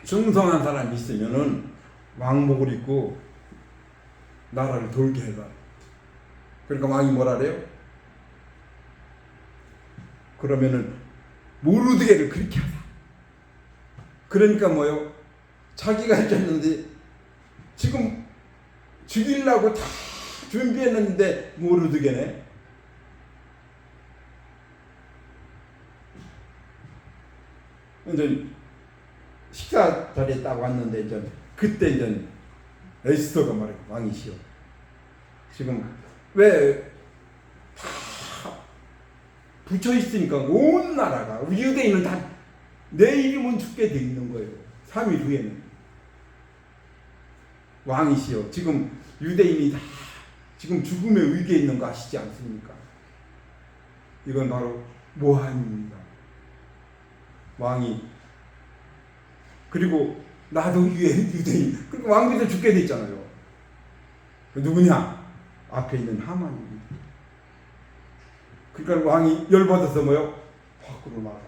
충성한 사람이 있으면은 왕복을 입고 나라를 돌게 해라. 그러니까 왕이 뭐라 그래요? 그러면은 모르드게를 그렇게 하자. 그러니까 뭐요? 자기가 해줬는데 지금 죽이려고 다 준비했는데 모르드게네. 이제 식사 자리에 딱 왔는데 이제 그때 이제 에스더가 말해 왕이시여. 지금 왜 다 붙여 있으니까 온 나라가 우리 유대인은 다 내 이름은 죽게 돼 있는 거예요. 3일 후에는. 왕이시여, 지금 유대인이 다 지금 죽음의 위기에 있는 거 아시지 않습니까? 이건 바로 모함입니다. 왕이. 그리고 나도 유대인. 그러니까 왕비도 죽게 돼 있잖아요. 누구냐? 앞에 있는 하만입니다. 그러니까 왕이 열받아서 뭐요? 밖으로 나가.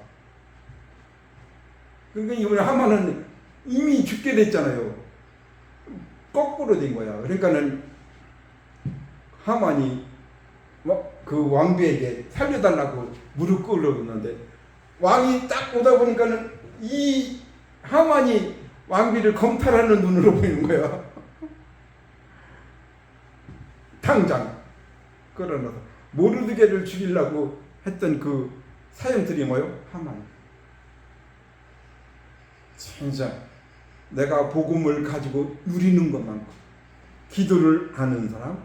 그러니까 이번에 하만은 이미 죽게 됐잖아요. 거꾸로 된 거야. 그러니까는 하만이 그 왕비에게 살려달라고 무릎 꿇었는데 왕이 딱 오다 보니까는 이 하만이 왕비를 검탈하는 눈으로 보이는 거야. 당장 끌어넣어서 모르드게를 죽이려고 했던 그 사형들이 뭐요? 하만. 진짜 내가 복음을 가지고 누리는 것만큼 기도를 아는 사람,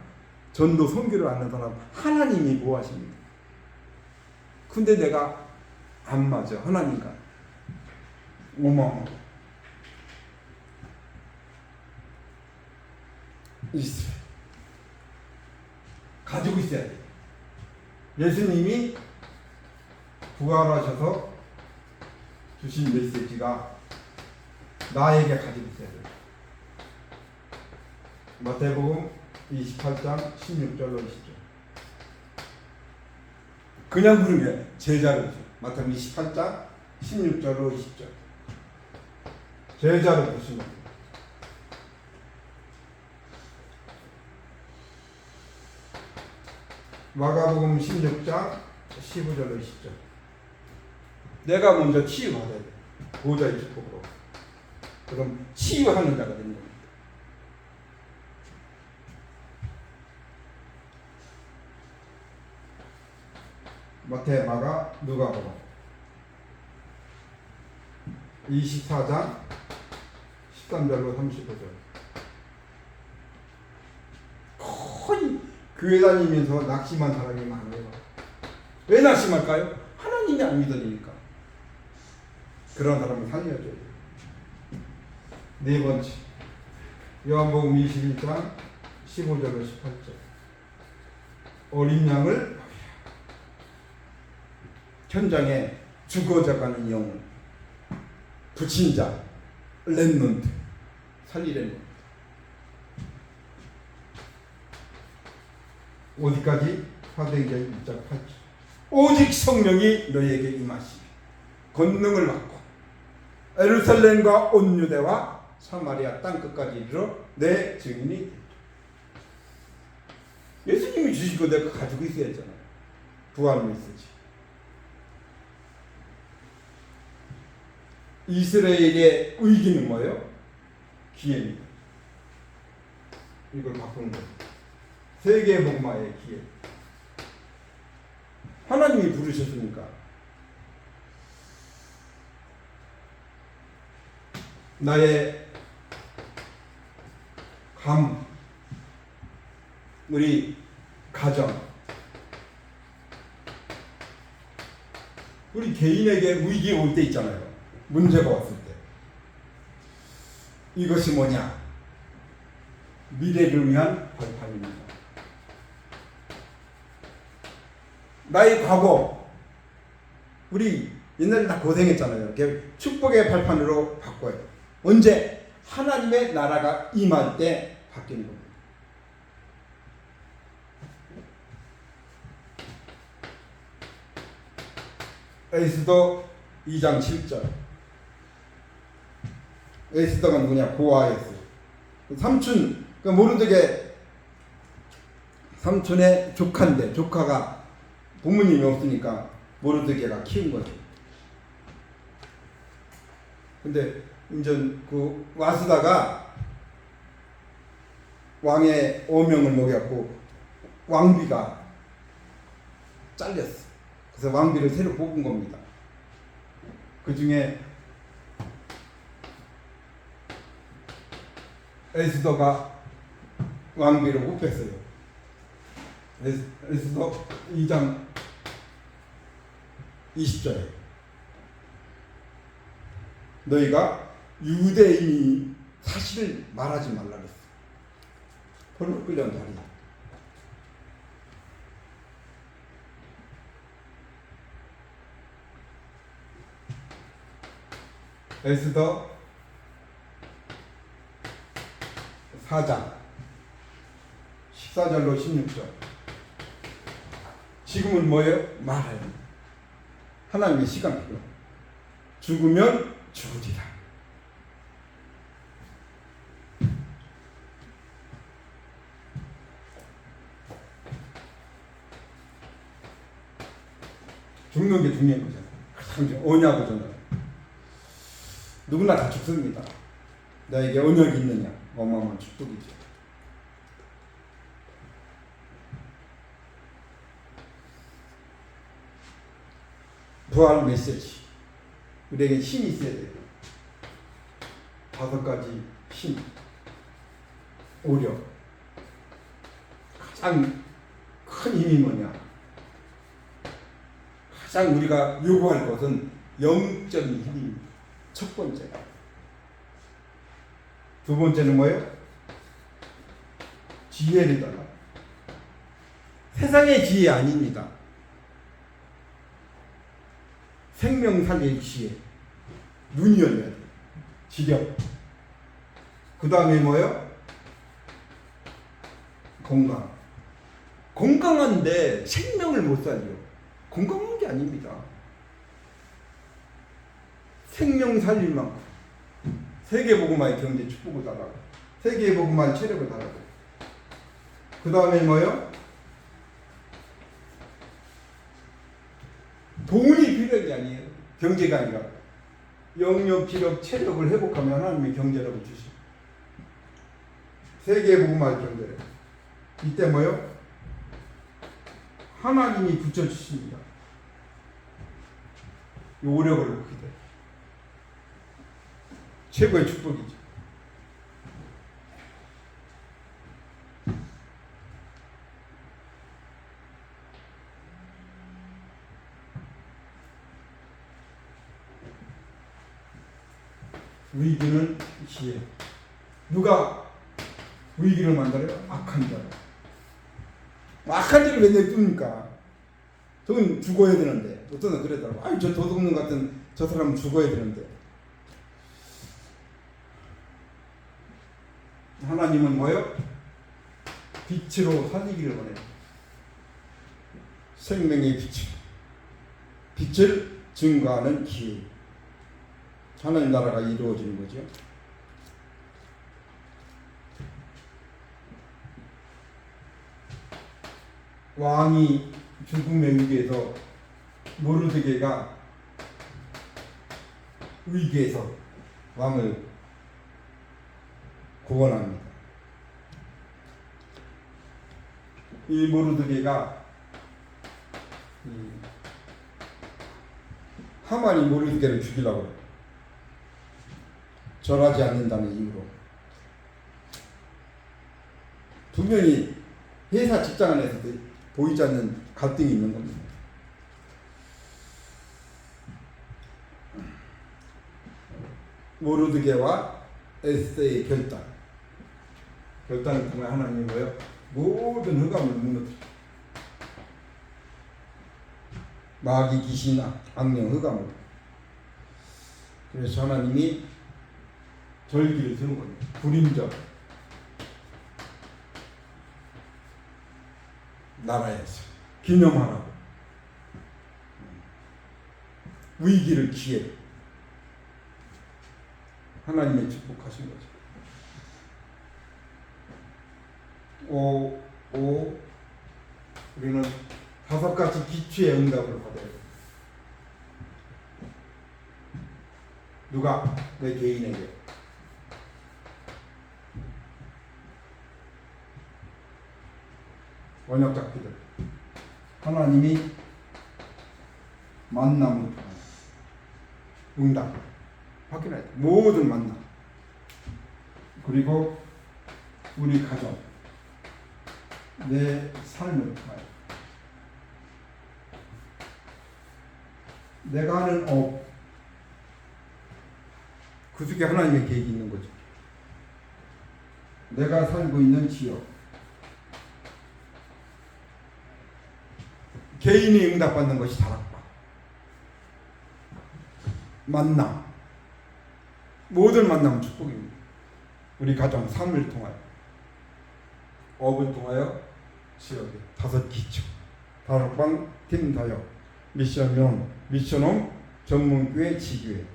전도 선교를 아는 사람 하나님이 보호하십니다. 근데 내가 안 맞아. 하나님과 어마어마하고 이스라엘 가지고 있어야 돼. 예수님이 부활하셔서 주신 메시지가 나에게 가지고 있어야 돼. 마태복음 28장 16절로 20절. 그냥 부른 게 제자로. 마태복음 28장 16절로 20절. 제자로 부르신 겁니다. 마가복음 16장 15절로 20절. 내가 먼저 치유받아야 돼. 보호자의 축복으로. 그럼 치유하는 자가 되는 겁니다. 마태, 마가, 누가복음 24장 13절로 35절. 거의 교회 다니면서 낙심한 사람이 많아요. 왜 낙심할까요? 하나님이 안 믿으니까. 그런 사람을 살려줘야 돼요. 네 번째, 요한복음 21장 15절로 18절. 어린 양을 현장에 죽어져가는 영혼, 붙인 자, 렘넌트, 살리려는 겁니다. 어디까지? 사도행전 1장 8절. 오직 성령이 너희에게 임하시며 권능을 받고 예루살렘과 온 유대와 사마리아 땅끝까지 이르러 내 증인이 되리라. 예수님이 주신 거 내가 가지고 있어야 했잖아요. 부활 메시지. 이스라엘의 위기는 뭐예요? 기회입니다. 이걸 바꾸는 거예요. 세계 복마의 기회. 하나님이 부르셨으니까. 나의 삶, 우리 가정, 우리 개인에게 위기 올 때 있잖아요. 문제가 왔을 때. 이것이 뭐냐? 미래를 위한 발판입니다. 나의 과거, 우리 옛날에 다 고생했잖아요. 이렇게 축복의 발판으로 바꿔요. 언제? 하나님의 나라가 임할 때 바뀌는 겁니다. 에스더 2장 7절. 에스더가 누구냐? 고아였어요. 삼촌, 그 모르드게 삼촌의 조카인데, 조카가 부모님이 없으니까 모르드게가 키운 거죠. 근데 이제 그 와스다가 왕의 오명을 먹였고 왕비가 잘렸어. 그래서 왕비를 새로 뽑은 겁니다. 그 중에 에스더가 왕비로 뽑혔어요. 에스더 2장 20절에 너희가 유대인이 사실을 말하지 말라 그랬어. 벌로 끌려온 자리야. 에스더 4장 14절로 16절. 지금은 뭐예요? 말해요. 하나님의 시간 필요. 죽으면 죽으리라. 죽는 게 중요한 거잖아요. 가장 언약을 전하는. 누구나 다 죽습니다. 나에게 언약이 있느냐? 어마어마한 축복이죠. 부활 메시지. 우리에게 힘이 있어야 돼요. 5가지 힘. 오력. 가장 큰 힘이 뭐냐? 가장 우리가 요구할 것은 영적인 힘입니다. 첫 번째. 두 번째는 뭐예요? 지혜를 달라. 세상의 지혜 아닙니다. 생명 살릴 지혜. 눈이 열려야 돼요. 지력. 그 다음에 뭐예요? 건강. 건강한데 생명을 못 살려. 건강한 게 아닙니다. 생명 살릴 만큼. 세계복음화의 경제 축복을 달라고. 세계복음화의 체력을 달라고. 그 다음에 뭐예요? 돈이 필요한 게 아니에요. 경제가 아니라. 영역, 기력, 체력을 회복하면 하나님의 경제력을 주시고. 세계복음화의 경제력. 이때 뭐예요? 하나님이 붙여주십니다. 이 오력을 놓게 돼. 최고의 축복이죠. 위기는 지혜. 누가 위기를 만들어요? 악한 자로. 악한 자를 왜 내둡니까? 저건 죽어야 되는데. 어떤 사람 그러더라고. 아니, 저 도둑놈 같은 저 사람은 죽어야 되는데. 하나님은 뭐예요? 빛으로 살리기를 원해요. 생명의 빛. 빛을 증거하는 기회. 하나님 나라가 이루어지는 거죠. 왕이 죽음의 위기에서 모르드게가 위기에서 왕을 구원합니다. 이 모르드게가 하만이 모르드게를 죽이려고 해요. 절하지 않는다는 이유로. 두 명이 회사 직장 안에서 보이지 않는 갈등이 있는 겁니다. 모르드게와 에스더의 결단. 결단을 통해 하나님이 뭐예요? 모든 흑암을 무너뜨려. 마귀, 귀신, 악령, 흑암을. 그래서 하나님이 절기를 드는 겁니다. 불임절. 나라에서 기념하라고. 위기를 기회로. 하나님의 축복하신 거죠. 우리는 5가지 기초의 응답을 받아야 돼요. 누가? 내 개인에게. 언약 잡기들. 하나님이 만남으로 응답 확인해야 돼. 모든 만남. 그리고 우리 가정, 내 삶을 통하여 내가 하는 그 속에 하나님의 계획이 있는 거죠. 내가 살고 있는 지역, 개인이 응답받는 것이 다락방, 만남, 모든 만남은 축복입니다. 우리 가정, 삶을 통하여, 업을 통하여 지역에 5기초, 다락방, 팀 다역, 미션홈, 전문교회, 지교회.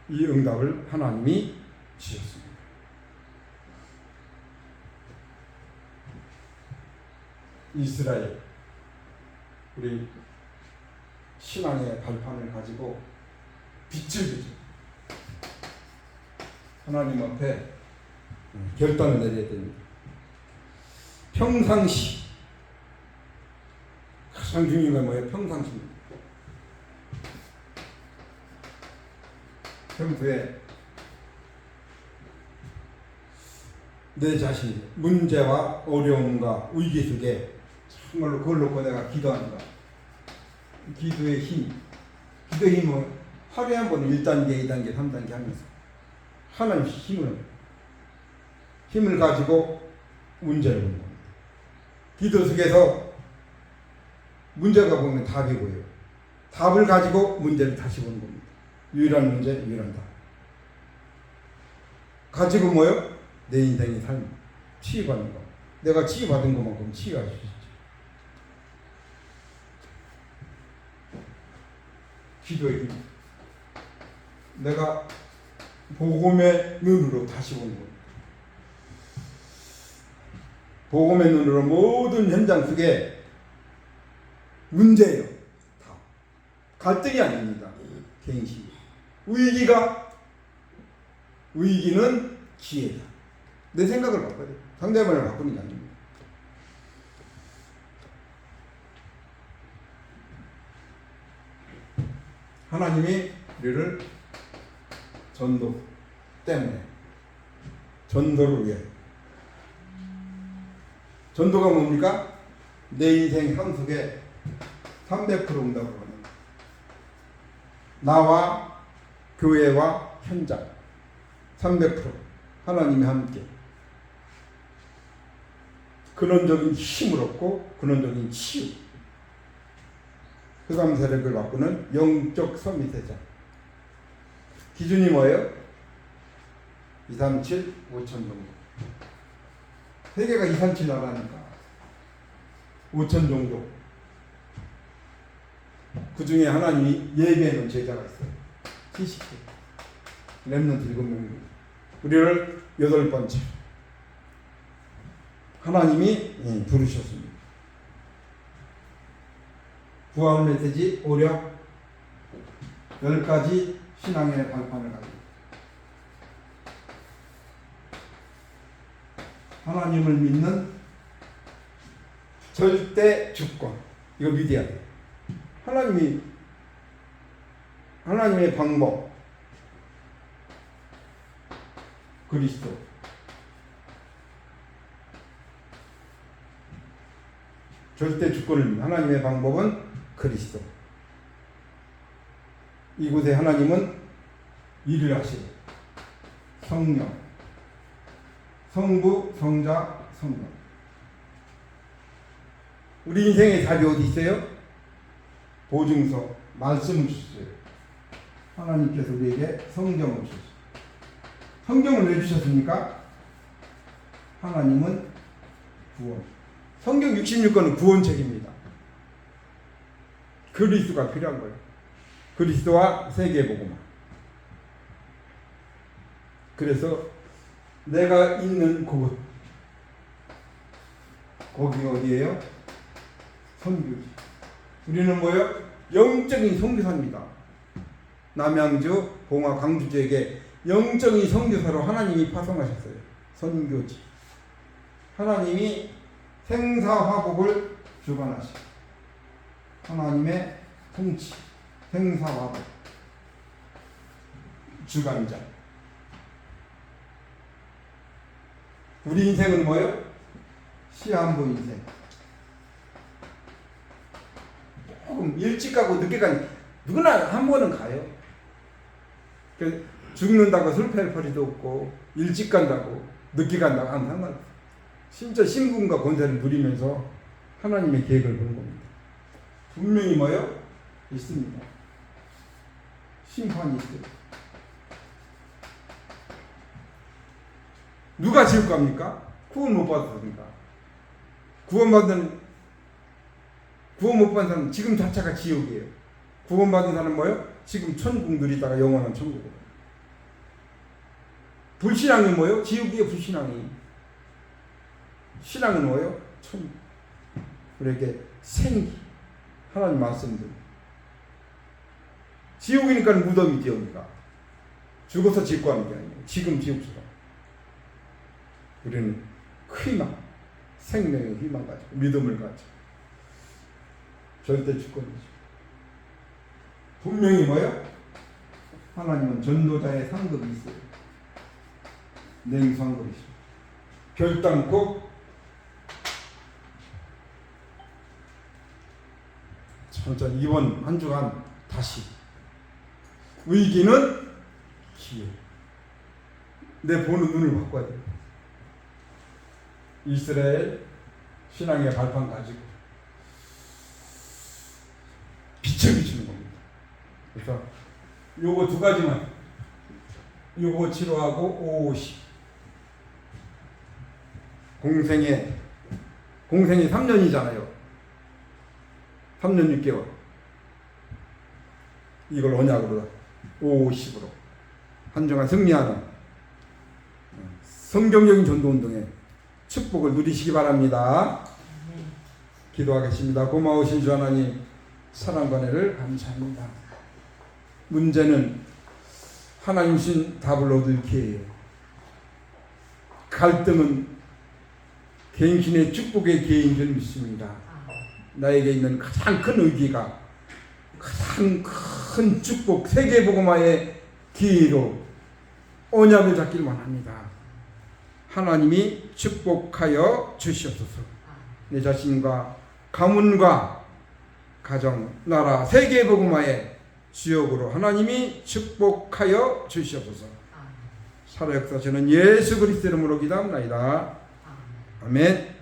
이 응답을 하나님이 주셨습니다. 이스라엘, 우리 신앙의 발판을 가지고 빛을 비죠. 하나님 앞에 결단을 내려야 됩니다. 평상시, 가장 중요한 건 뭐예요? 평상시입니다. 평소에 내 자신 문제와 어려움과 위기 속에 정말로 그걸 놓고 내가 기도한다. 기도의 힘. 기도의 힘은 하루에 한 번 1단계, 2단계, 3단계 하면서 하나님 힘을 가지고 문제를 보는 겁니다. 기도 속에서 문제가 보면 답이 보여요. 답을 가지고 문제를 다시 보는 겁니다. 유일한 문제, 유일한 답. 가지고 뭐요? 내 인생의 삶, 치유받는 거. 내가 치유받은 것만큼 치유할 수 있죠. 기도의 힘. 내가 복음의 눈으로 다시 보는 겁니다. 복음의 눈으로 모든 현장 속에 문제예요. 다. 갈등이 아닙니다. 개인식. 위기는 기회다. 내 생각을 바꿔야 돼. 상대방을 바꾸는 게 아닙니다. 하나님이 우리를 전도 때문에, 전도를 위해. 전도가 뭡니까? 내 인생 삶 속에 300% 응답을 받는 것. 나와 교회와 현장 300% 하나님이 함께. 근원적인 힘을 얻고 근원적인 치유. 흑암 세력을 바꾸는 영적 선미세자. 기준이 뭐예요? 237, 5천 정도. 세계가 237 나라니까 5천 정도. 그 중에 하나님이 예배해 놓은 제자가 있어요. 70개. 렘넌트 7명입니다. 우리를 8번째 하나님이 부르셨습니다. 부활 메시지 오력 10가지 신앙의 발판을 가지고 하나님을 믿는 절대 주권. 이거 믿어야 돼. 하나님의 방법, 그리스도, 절대 주권을 하나님의 방법은 그리스도. 이곳에 하나님은 일을 하시고 성령, 성부, 성자, 성령. 우리 인생의 답이 어디 있어요? 보증서, 말씀을 주셨어요. 하나님께서 우리에게 성경을 주셨어요. 성경을 왜 주셨습니까? 하나님은 구원. 성경 66권은 구원책입니다. 그리스도가 필요한 거예요. 그리스도와 세계복음화. 그래서 내가 있는 곳, 거기 어디예요? 선교지. 우리는 뭐예요? 영적인 선교사입니다. 남양주, 봉화, 광주지역에 영적인 선교사로 하나님이 파송하셨어요. 선교지. 하나님이 생사화복을 주관하시고 하나님의 통치, 생사화복 주관자. 우리 인생은 뭐예요? 시한부 인생. 조금 일찍 가고 늦게 가니 누구나 한 번은 가요. 죽는다고 슬퍼할 거리도 없고 일찍 간다고 늦게 간다고 하면 상관없어요. 진짜 신분과 권세를 누리면서 하나님의 계획을 보는 겁니다. 분명히 뭐요? 있습니다. 심판이 있어요. 누가 지을 겁니까? 구원 못 받았습니까? 구원 못 받은 사람은 지금 자체가 지옥이에요. 구원 받은 사람은 뭐요? 지금 천국 누리다가 영원한 천국으로. 불신앙이 뭐요? 지옥이에요. 불신앙이. 신앙은 뭐요? 천국. 우리에게 생기. 하나님 말씀대로. 지옥이니까 무덤이지 여기가. 죽어서 짓고 하는 게 아니에요. 지금 지옥처럼. 우리는 희망, 생명의 희망 가지고 믿음을 가지고 절대 주권이죠. 분명히 뭐요? 하나님은 전도자의 상급이 있어요. 냉상급이시죠. 결단코 천천히 이번 한 주간 다시 위기는 기회. 내 보는 눈을 바꿔야 돼요. 이스라엘 신앙의 발판 가지고 빛을 비추는 겁니다. 그래서 요거 두 가지만 요거 치료하고 50 공생이 3년이잖아요. 3년 6개월 이걸 언약으로 50으로 한정한 승리하는 성경적인 전도운동에 축복을 누리시기 바랍니다. 기도하겠습니다. 고마우신 주 하나님 사랑과 은혜를 감사합니다. 문제는 하나님 신 답을 얻을 기회예요. 갈등은 개인신의 축복의 기회인 줄 믿습니다. 나에게 있는 가장 큰 의기가 가장 큰 축복 세계복음화의 기회로 언약을 잡길 원합니다. 하나님이 축복하여 주시옵소서. 내 자신과 가문과 가정, 나라, 세계복음화의 지역으로 하나님이 축복하여 주시옵소서. 살아 역사하시는 예수 그리스도 이름으로 기도합니다. 아멘.